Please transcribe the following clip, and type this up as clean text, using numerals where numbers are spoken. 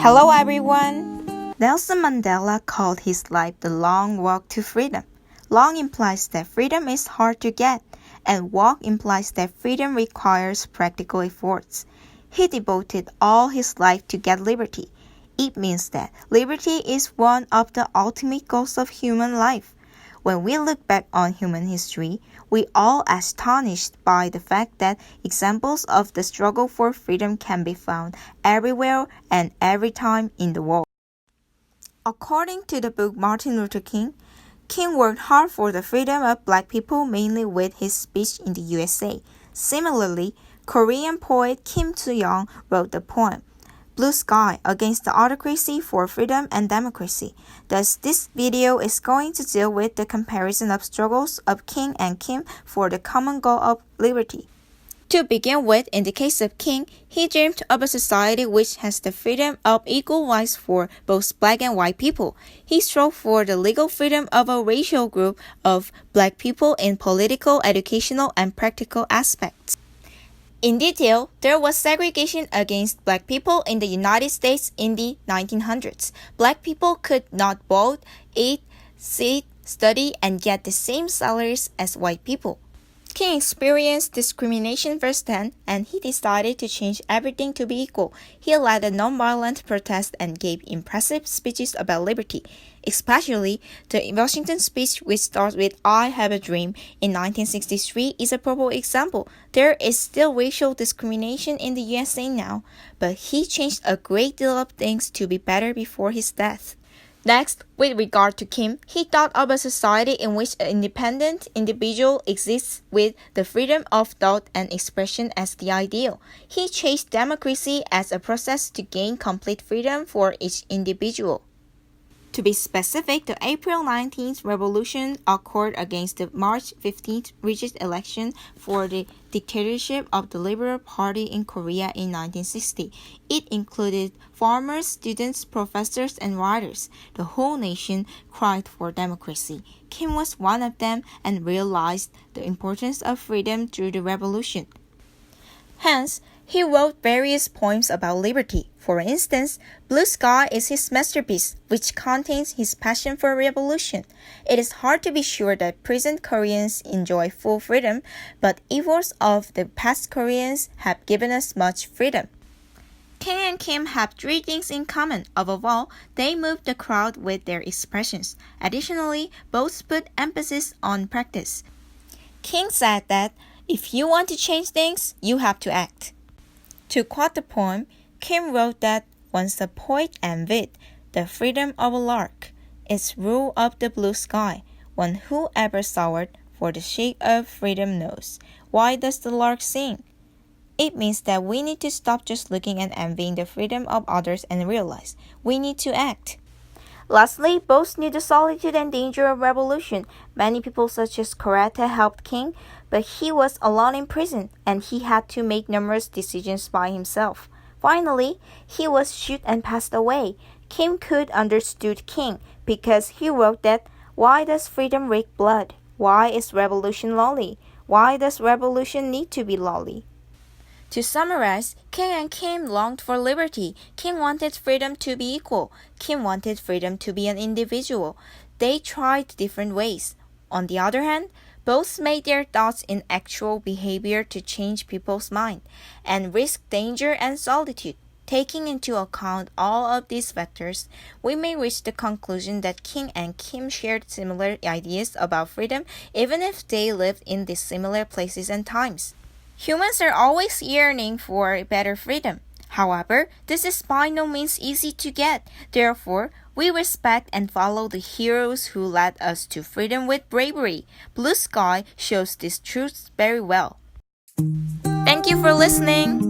Hello everyone! Nelson Mandela called his life the long walk to freedom. Long implies that freedom is hard to get, and walk implies that freedom requires practical efforts. He devoted all his life to get liberty. It means that liberty is one of the ultimate goals of human life. When we look back on human history, we are astonished by the fact that examples of the struggle for freedom can be found everywhere and every time in the world. According to the book Martin Luther King, King worked hard for the freedom of black people mainly with his speech in the USA. Similarly, Korean poet Kim Soo-young wrote the poem Blue Sky against the autocracy for freedom and democracy. Thus, this video is going to deal with the comparison of struggles of King and Kim for the common goal of liberty. To begin with, in the case of King, he dreamed of a society which has the freedom of equal rights for both black and white people. He strove for the legal freedom of a racial group of black people in political, educational, and practical aspects. In detail, there was segregation against black people in the United States in the 1900s. Black people could not vote, eat, sit, study, and get the same salaries as white people. King experienced discrimination firsthand, and he decided to change everything to be equal. He led a nonviolent protest and gave impressive speeches about liberty. Especially, the Washington speech, which starts with "I have a dream" in 1963, is a perfect example. There is still racial discrimination in the USA now, but he changed a great deal of things to be better before his death. Next, with regard to Kim, he thought of a society in which an independent individual exists with the freedom of thought and expression as the ideal. He chased democracy as a process to gain complete freedom for each individual. To be specific, the April 19th revolution occurred against the March 15th rigid election for the dictatorship of the Liberal Party in Korea in 1960. It included farmers, students, professors, and writers. The whole nation cried for democracy. Kim was one of them and realized the importance of freedom through the revolution. Hence, he wrote various poems about liberty. For instance, Blue Sky is his masterpiece, which contains his passion for revolution. It is hard to be sure that present Koreans enjoy full freedom, but efforts of the past Koreans have given us much freedom. King and Kim have three things in common. Above all, they moved the crowd with their expressions. Additionally, both put emphasis on practice. King said that, "If you want to change things, you have to act." To quote the poem, Kim wrote that once a poet envied the freedom of a lark, its rule of the blue sky. One who ever sought for the shade of freedom knows. Why does the lark sing? It means that we need to stop just looking and envying the freedom of others and realize we need to act. Lastly, both knew the solitude and danger of revolution. Many people such as Korata helped King, but he was alone in prison and he had to make numerous decisions by himself. Finally, he was shot and passed away. Kim could understood King because he wrote that, "Why does freedom reek blood? Why is revolution lonely? Why does revolution need to be lonely?" To summarize, King and Kim longed for liberty. King wanted freedom to be equal. Kim wanted freedom to be an individual. They tried different ways. On the other hand, both made their thoughts in actual behavior to change people's mind and risk danger and solitude. Taking into account all of these factors, we may reach the conclusion that King and Kim shared similar ideas about freedom even if they lived in dissimilar places and times. Humans are always yearning for better freedom. However, this is by no means easy to get. Therefore, we respect and follow the heroes who led us to freedom with bravery. Blue Sky shows this truth very well. Thank you for listening.